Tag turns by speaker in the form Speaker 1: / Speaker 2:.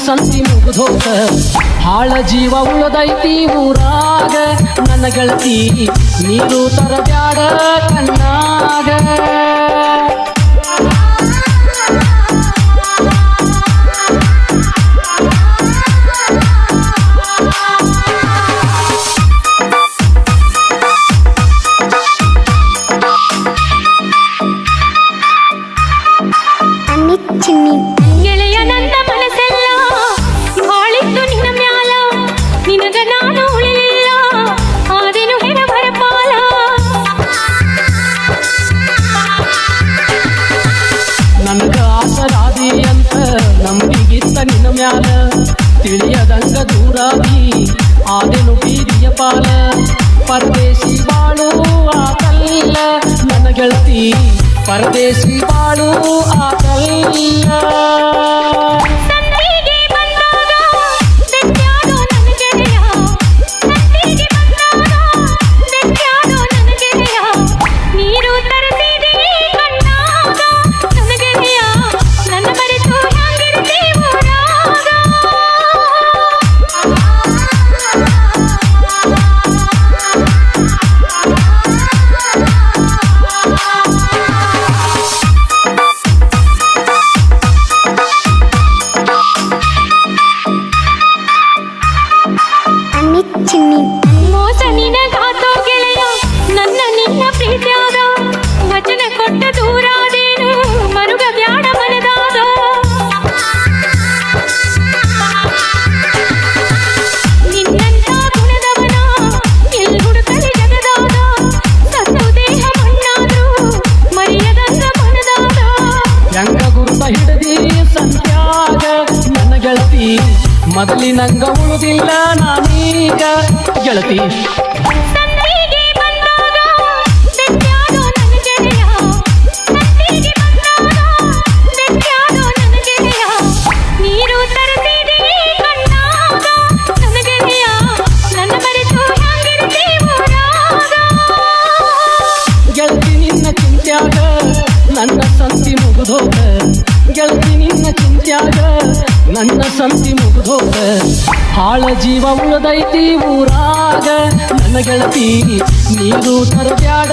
Speaker 1: ಸಂತಿ ಮುಗಿದೋತ ಹಾಳ ಜೀವ ಉಳದೈತಿ ಊರಾಗ ನನ್ನ ಗೆಳತಿ ನೀರು ತರಬ್ಯಾಡ ಕಣ್ಣಾಗ
Speaker 2: ಗೆಳೆಯ ನನ್ನ ಮನಸ್ಸೆಲ್ಲ ಹಾಳಿತ್ತು ನಿನ್ನ ಮ್ಯಾಲ ನಿನಗ ನಾನು ಉಳಿಲಿಲ್ಲ ಆದೆನು ಹೆಣ ಬರಪಾಲ
Speaker 1: ನನಗ ಆಸರಾದಿ ಅಂತ ನಂಬಿಗಿತ್ತ ನಿನ್ನ ಮ್ಯಾಲ ತಿಳಿಯದಂಗ ದೂರಾಗಿ ಆದೆನು ಬೀದಿಯ ಪಾಲ ಪರದೇಶಿ ಬಾಳು ಆತಲ್ಲ ನನ್ನ ಗೆಳತಿ ಪರದೇಶಿ ಬಾಳು ಆತಲ್ಲ
Speaker 2: ಸಂತಿಗೆ ಬಂದಾಗ ಬೆಟ್ಟಾಡೋ ನನ್ನ ಗೆಳೆಯ ಸಂತಿಗೆ ಬಂದಾಗ ಬೆಟ್ಟಾಡೋ ನನ್ನ ಗೆಳೆಯ ನೀರು ತರಸಿದೆ ಕಣ್ಣಾಗ ನನ್ನ ಗೆಳೆಯ ನನ್ನ ಮರೆತು ಹ್ಯಾಂಗಿರ್ತಿ ಊರಾಗ ಮೋಸ ನಿನಗಾತೋ ಗೆಳೆಯ ನನ್ನ ನಿನ್ನ ಪ್ರೀತಿಯಾದ ವಚನ ಕೊಟ್ಟ ದೂರಾದೇನು ಮರುಗ ಬ್ಯಾಡ ಮನದಾದ ನಿನ್ನಂತ ಗುಣದವನ ಎಲ್ಲಿ ಹುಡುಕಲಿ ಜಗದಾದ ಸತ್ತು ದೇಹ ಮಣ್ಣಾದ್ರು ಮರೆಯದಂಗ ಮನದಾದ
Speaker 1: ಹೆಂಗ ಗುರುತ ಹಿಡದಿ ಸಂತ್ಯಾಗ ನನ್ನ ಗೆಳತಿ ಮೊದಲಿನಂಗ ಉಳುದಿಲ್ಲ ನಾನೀಗ ಗೆಳತಿ
Speaker 2: ಸಂತಿಗೆ ಬಂದಾಗ ಬೆಟ್ಟಾಡೋ ನನ್ನ ಗೆಳೆಯ ಸಂತಿಗೆ ಬಂದಾಗ ಬೆಟ್ಟಾಡೋ ನನ್ನ ಗೆಳೆಯ ನೀರು ತರಸಿದೆ ಕಣ್ಣಾಗ ನನ್ನ ಗೆಳೆಯ ನನ್ನ ಮರೆತು ಹ್ಯಾಂಗಿರ್ತಿ ಊರಾಗ
Speaker 1: ಗೆಳತಿ ನಿನ್ನ ಚಿಂತ್ಯಾಗ ನನ್ನ ಸಂತಿ ಮುಗಿದೋಗ ಗೆಳತಿ ನಿನ್ನ ಚಿಂತ್ಯಾಗ ನನ್ನ ಸಂತಿ ಮುಗಿದೋಗ ಹಾಳ ಜೀವ ಉಳದೈತಿ ಊರಾಗ ನನ್ನ ಗೆಳತಿ ನೀರು ತರಬ್ಯಾಡ